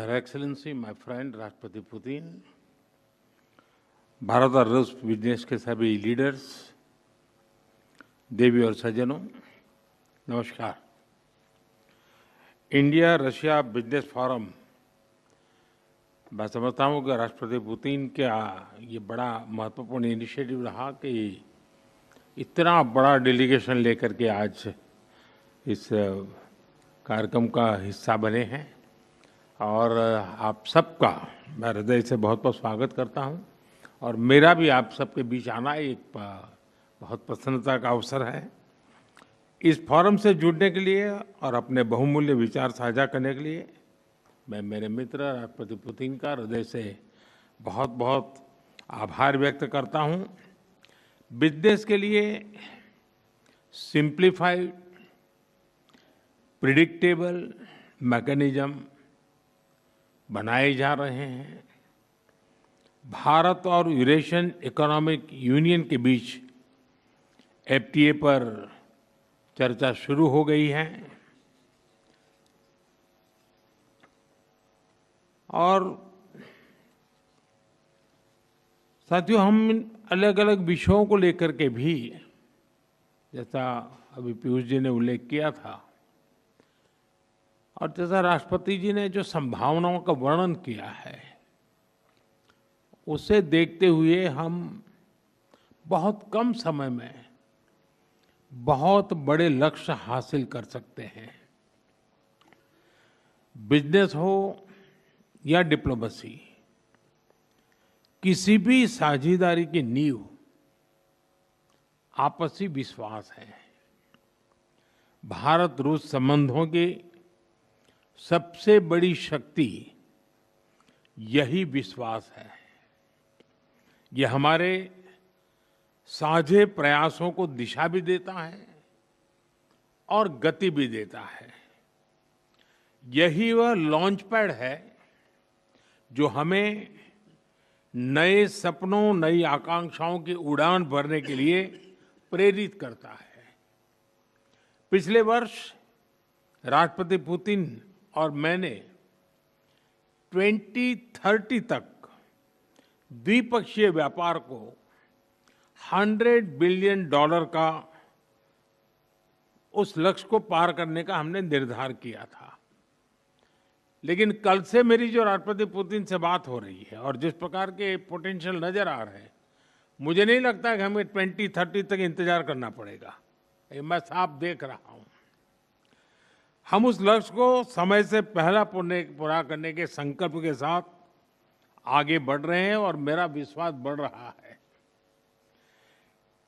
Her Excellency, my friend राष्ट्रपति Putin, Bharat और रूस बिजनेस के सभी लीडर्स, देवी और सज्जनों, नमस्कार। इंडिया रशिया बिजनेस फोरम, मैं समझता हूँ कि राष्ट्रपति पुतिन का ये बड़ा महत्वपूर्ण इनिशिएटिव रहा कि इतना बड़ा डेलीगेशन लेकर के आज इस कार्यक्रम का हिस्सा बने हैं और आप सबका मैं हृदय से बहुत बहुत स्वागत करता हूं। और मेरा भी आप सबके बीच आना एक बहुत प्रसन्नता का अवसर है। इस फोरम से जुड़ने के लिए और अपने बहुमूल्य विचार साझा करने के लिए मैं मेरे मित्र राष्ट्रपति पुतिन का हृदय से बहुत बहुत आभार व्यक्त करता हूं। बिजनेस के लिए सिंप्लीफाइड प्रिडिक्टेबल मैकेनिज्म बनाए जा रहे हैं। भारत और यूरेशियन इकोनॉमिक यूनियन के बीच एफटीए पर चर्चा शुरू हो गई है और साथियों, हम अलग अलग विषयों को लेकर के भी, जैसा अभी पीयूष जी ने उल्लेख किया था और जैसा राष्ट्रपति जी ने जो संभावनाओं का वर्णन किया है, उसे देखते हुए हम बहुत कम समय में बहुत बड़े लक्ष्य हासिल कर सकते हैं। बिजनेस हो या डिप्लोमेसी, किसी भी साझेदारी की नींव आपसी विश्वास है। भारत रूस संबंधों की सबसे बड़ी शक्ति यही विश्वास है। यह हमारे साझे प्रयासों को दिशा भी देता है और गति भी देता है। यही वह लॉन्च पैड है जो हमें नए सपनों, नई आकांक्षाओं की उड़ान भरने के लिए प्रेरित करता है। पिछले वर्ष राष्ट्रपति पुतिन और मैंने 2030 तक द्विपक्षीय व्यापार को $100 बिलियन का उस लक्ष्य को पार करने का हमने निर्धार किया था। लेकिन कल से मेरी जो राष्ट्रपति पुतिन से बात हो रही है और जिस प्रकार के पोटेंशियल नजर आ रहे हैं, मुझे नहीं लगता कि हमें 2030 तक इंतजार करना पड़ेगा। ये मैं साफ देख रहा हूं। हम उस लक्ष्य को समय से पहला पूरा करने के संकल्प के साथ आगे बढ़ रहे हैं और मेरा विश्वास बढ़ रहा है।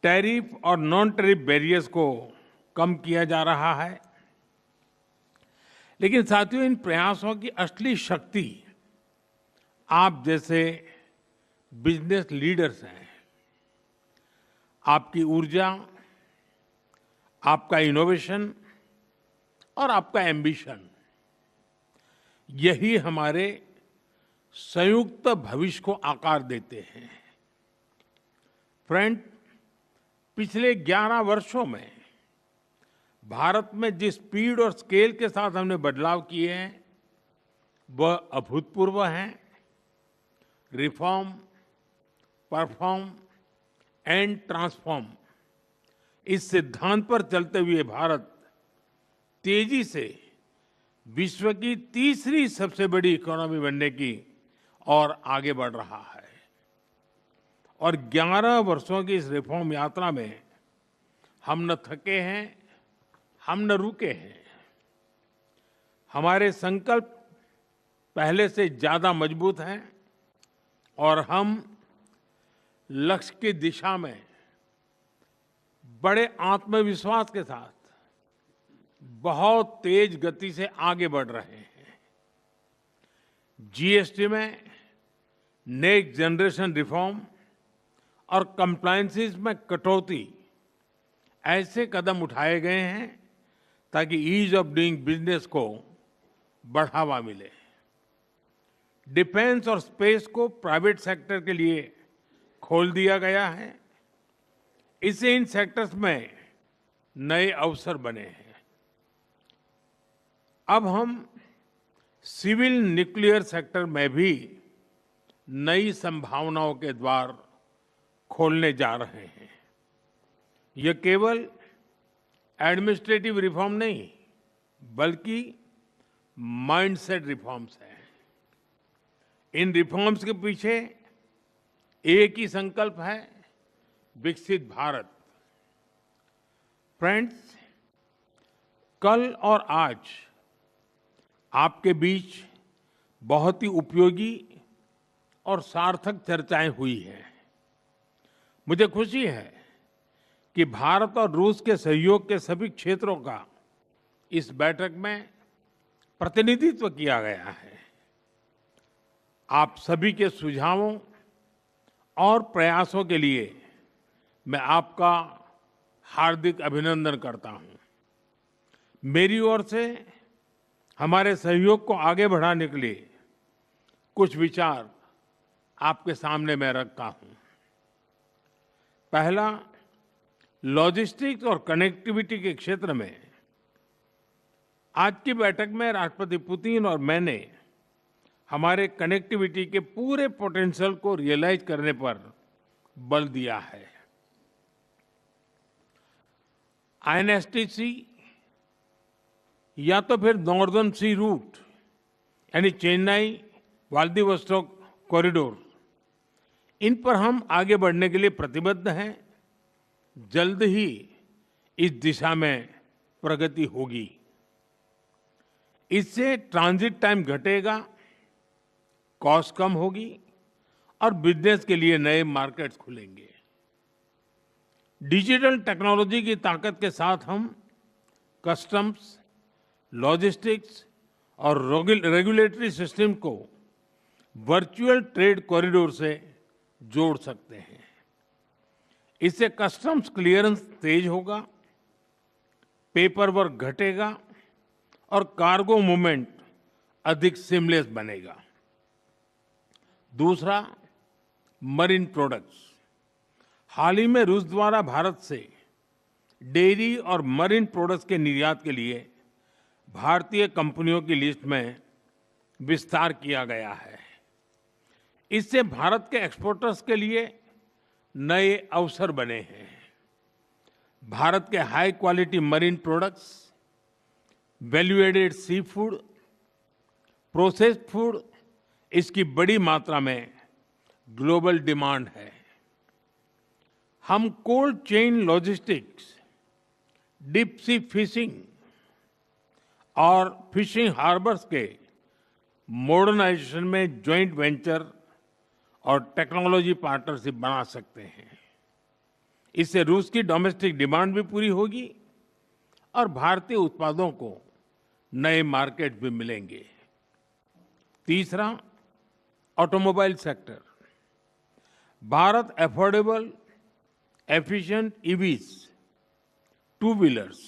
टैरिफ और नॉन टैरिफ बैरियर्स को कम किया जा रहा है, लेकिन साथियों, इन प्रयासों की असली शक्ति आप जैसे बिजनेस लीडर्स हैं। आपकी ऊर्जा, आपका इनोवेशन और आपका एम्बिशन, यही हमारे संयुक्त भविष्य को आकार देते हैं। फ्रेंड, पिछले 11 वर्षों में भारत में जिस स्पीड और स्केल के साथ हमने बदलाव किए हैं, वह अभूतपूर्व हैं। रिफॉर्म, परफॉर्म एंड ट्रांसफॉर्म, इस सिद्धांत पर चलते हुए भारत तेजी से विश्व की तीसरी सबसे बड़ी इकोनॉमी बनने की और आगे बढ़ रहा है। और 11 वर्षों की इस रिफॉर्म यात्रा में हम न थके हैं, हम न रुके हैं। हमारे संकल्प पहले से ज्यादा मजबूत हैं और हम लक्ष्य की दिशा में बड़े आत्मविश्वास के साथ बहुत तेज गति से आगे बढ़ रहे हैं। जीएसटी में नेक्स्ट जनरेशन रिफॉर्म और कंप्लायंसेस में कटौती, ऐसे कदम उठाए गए हैं ताकि ईज ऑफ डूइंग बिजनेस को बढ़ावा मिले। डिफेंस और स्पेस को प्राइवेट सेक्टर के लिए खोल दिया गया है। इससे इन सेक्टर्स में नए अवसर बने हैं। अब हम सिविल न्यूक्लियर सेक्टर में भी नई संभावनाओं के द्वार खोलने जा रहे हैं। ये केवल एडमिनिस्ट्रेटिव रिफॉर्म नहीं, बल्कि माइंडसेट रिफॉर्म्स हैं। इन रिफॉर्म्स के पीछे एक ही संकल्प है, विकसित भारत। फ्रेंड्स, कल और आज आपके बीच बहुत ही उपयोगी और सार्थक चर्चाएं हुई हैं। मुझे खुशी है कि भारत और रूस के सहयोग के सभी क्षेत्रों का इस बैठक में प्रतिनिधित्व किया गया है। आप सभी के सुझावों और प्रयासों के लिए मैं आपका हार्दिक अभिनंदन करता हूं। मेरी ओर से हमारे सहयोग को आगे बढ़ाने के लिए कुछ विचार आपके सामने मैं रखता हूं। पहला, लॉजिस्टिक्स और कनेक्टिविटी के क्षेत्र में आज की बैठक में राष्ट्रपति पुतिन और मैंने हमारे कनेक्टिविटी के पूरे पोटेंशियल को रियलाइज करने पर बल दिया है। आईएनएसटीसी या तो फिर नॉर्दर्न सी रूट यानी चेन्नई व्लादिवोस्टोक कॉरिडोर, इन पर हम आगे बढ़ने के लिए प्रतिबद्ध हैं। जल्द ही इस दिशा में प्रगति होगी। इससे ट्रांजिट टाइम घटेगा, कॉस्ट कम होगी और बिजनेस के लिए नए मार्केट्स खुलेंगे। डिजिटल टेक्नोलॉजी की ताकत के साथ हम कस्टम्स, लॉजिस्टिक्स और रेगुलेटरी सिस्टम को वर्चुअल ट्रेड कॉरिडोर से जोड़ सकते हैं। इससे कस्टम्स क्लियरेंस तेज होगा, पेपर वर्क घटेगा और कार्गो मूवमेंट अधिक सीमलेस बनेगा। दूसरा, मरीन प्रोडक्ट्स। हाल ही में रूस द्वारा भारत से डेयरी और मरीन प्रोडक्ट्स के निर्यात के लिए भारतीय कंपनियों की लिस्ट में विस्तार किया गया है। इससे भारत के एक्सपोर्टर्स के लिए नए अवसर बने हैं। भारत के high quality marine products, value added sea food, processed food, इसकी बड़ी मात्रा में ग्लोबल डिमांड है। हम cold chain logistics, deep sea fishing और फिशिंग हार्बर्स के मॉडर्नाइजेशन में ज्वाइंट वेंचर और टेक्नोलॉजी पार्टनरशिप बना सकते हैं। इससे रूस की डोमेस्टिक डिमांड भी पूरी होगी और भारतीय उत्पादों को नए मार्केट भी मिलेंगे। तीसरा, automobile sector. Bharat affordable, efficient EVs, two wheelers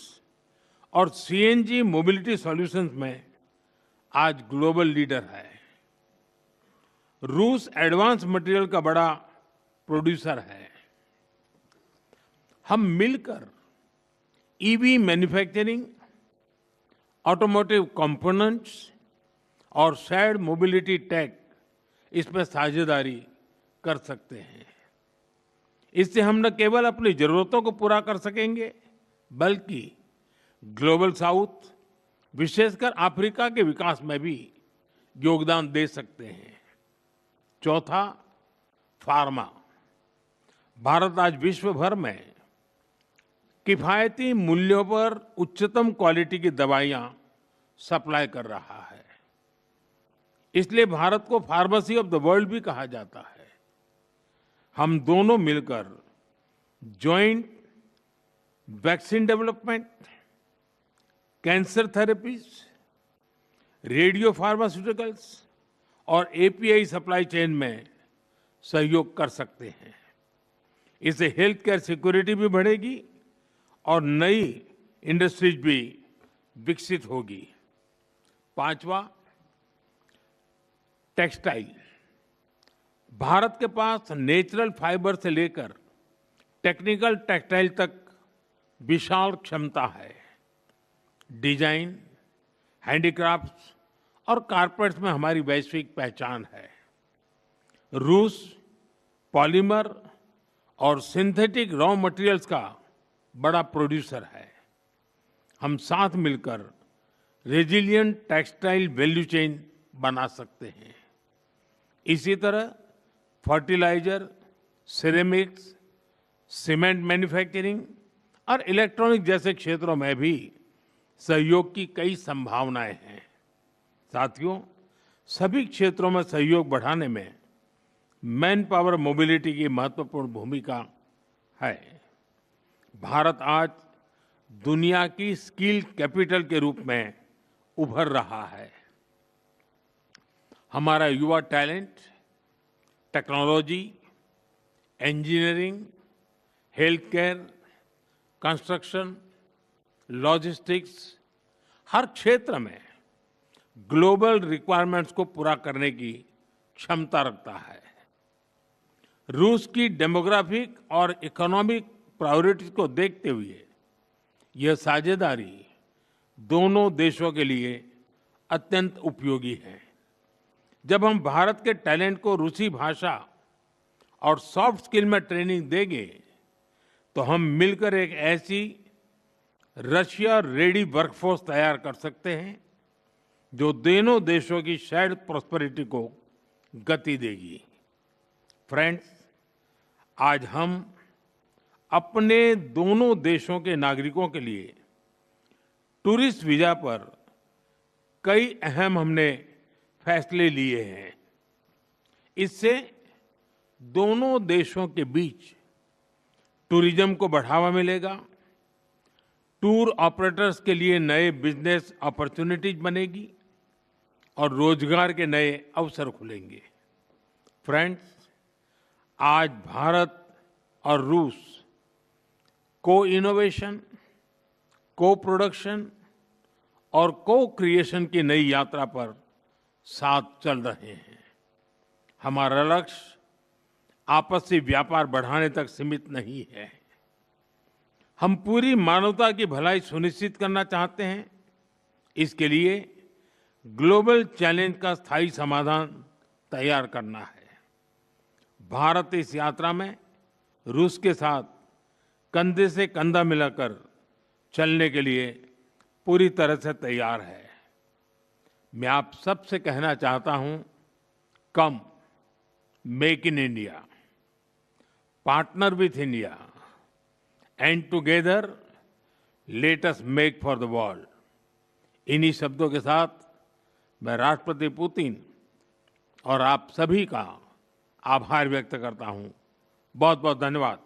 और सीएनजी मोबिलिटी सॉल्यूशंस में आज ग्लोबल लीडर है। रूस एडवांस मटेरियल का बड़ा प्रोड्यूसर है। हम मिलकर ईवी मैन्युफैक्चरिंग, ऑटोमोटिव कंपोनेंट्स और शेयर्ड मोबिलिटी टेक, इसमें साझेदारी कर सकते हैं। इससे हम न केवल अपनी जरूरतों को पूरा कर सकेंगे, बल्कि ग्लोबल साउथ, विशेषकर अफ्रीका के विकास में भी योगदान दे सकते हैं। चौथा, फार्मा। भारत आज विश्व भर में किफायती मूल्यों पर उच्चतम क्वालिटी की दवाइयां सप्लाई कर रहा है। इसलिए भारत को फार्मेसी ऑफ द वर्ल्ड भी कहा जाता है। हम दोनों मिलकर joint vaccine development, cancer therapies, radio pharmaceuticals और एपीआई सप्लाई चेन में सहयोग कर सकते हैं। इससे हेल्थ केयर सिक्योरिटी भी बढ़ेगी और नई इंडस्ट्रीज भी विकसित होगी। पांचवा, टेक्सटाइल। भारत के पास नेचुरल फाइबर से लेकर टेक्निकल टेक्सटाइल तक विशाल क्षमता है। डिजाइन, हैंडीक्राफ्ट्स और कारपेट्स में हमारी वैश्विक पहचान है। रूस पॉलीमर और सिंथेटिक रॉ मटेरियल्स का बड़ा प्रोड्यूसर है। हम साथ मिलकर रेजिलिएंट टेक्सटाइल वैल्यू चेन बना सकते हैं। इसी तरह फर्टिलाइजर, सिरेमिक्स, सीमेंट मैन्युफैक्चरिंग और इलेक्ट्रॉनिक जैसे क्षेत्रों में भी सहयोग की कई संभावनाएं हैं। साथियों, सभी क्षेत्रों में सहयोग बढ़ाने में मैन पावर मोबिलिटी की महत्वपूर्ण भूमिका है। भारत आज दुनिया की स्किल कैपिटल के रूप में उभर रहा है। हमारा युवा talent technology, engineering, health care, construction, logistics हर क्षेत्र में ग्लोबल रिक्वायरमेंट्स को पूरा करने की क्षमता रखता है। रूस की डेमोग्राफिक और इकोनॉमिक प्रायोरिटीज को देखते हुए यह साझेदारी दोनों देशों के लिए अत्यंत उपयोगी है। जब हम भारत के टैलेंट को रूसी भाषा और सॉफ्ट स्किल में ट्रेनिंग देंगे तो हम मिलकर एक ऐसी रशिया रेडी वर्कफोर्स तैयार कर सकते हैं जो दोनों देशों की शेयर्ड प्रॉस्पेरिटी को गति देगी। फ्रेंड्स, आज हम अपने दोनों देशों के नागरिकों के लिए टूरिस्ट वीजा पर कई अहम हमने फैसले लिए हैं। इससे दोनों देशों के बीच टूरिज्म को बढ़ावा मिलेगा, टूर ऑपरेटर्स के लिए नए बिजनेस अपॉर्चुनिटीज बनेगी और रोजगार के नए अवसर खुलेंगे। फ्रेंड्स, आज भारत और रूस को इनोवेशन, को प्रोडक्शन और को क्रिएशन की नई यात्रा पर साथ चल रहे हैं। हमारा लक्ष्य आपसी व्यापार बढ़ाने तक सीमित नहीं है। हम पूरी मानवता की भलाई सुनिश्चित करना चाहते हैं। इसके लिए ग्लोबल चैलेंज का स्थायी समाधान तैयार करना है। भारत इस यात्रा में रूस के साथ कंधे से कंधा मिलाकर चलने के लिए पूरी तरह से तैयार है। मैं आप सबसे कहना चाहता हूं, कम make in India, partner with India and together let us make for the world. इन्हीं शब्दों के साथ मैं राष्ट्रपति पुतिन और आप सभी का आभार व्यक्त करता हूं। बहुत बहुत धन्यवाद।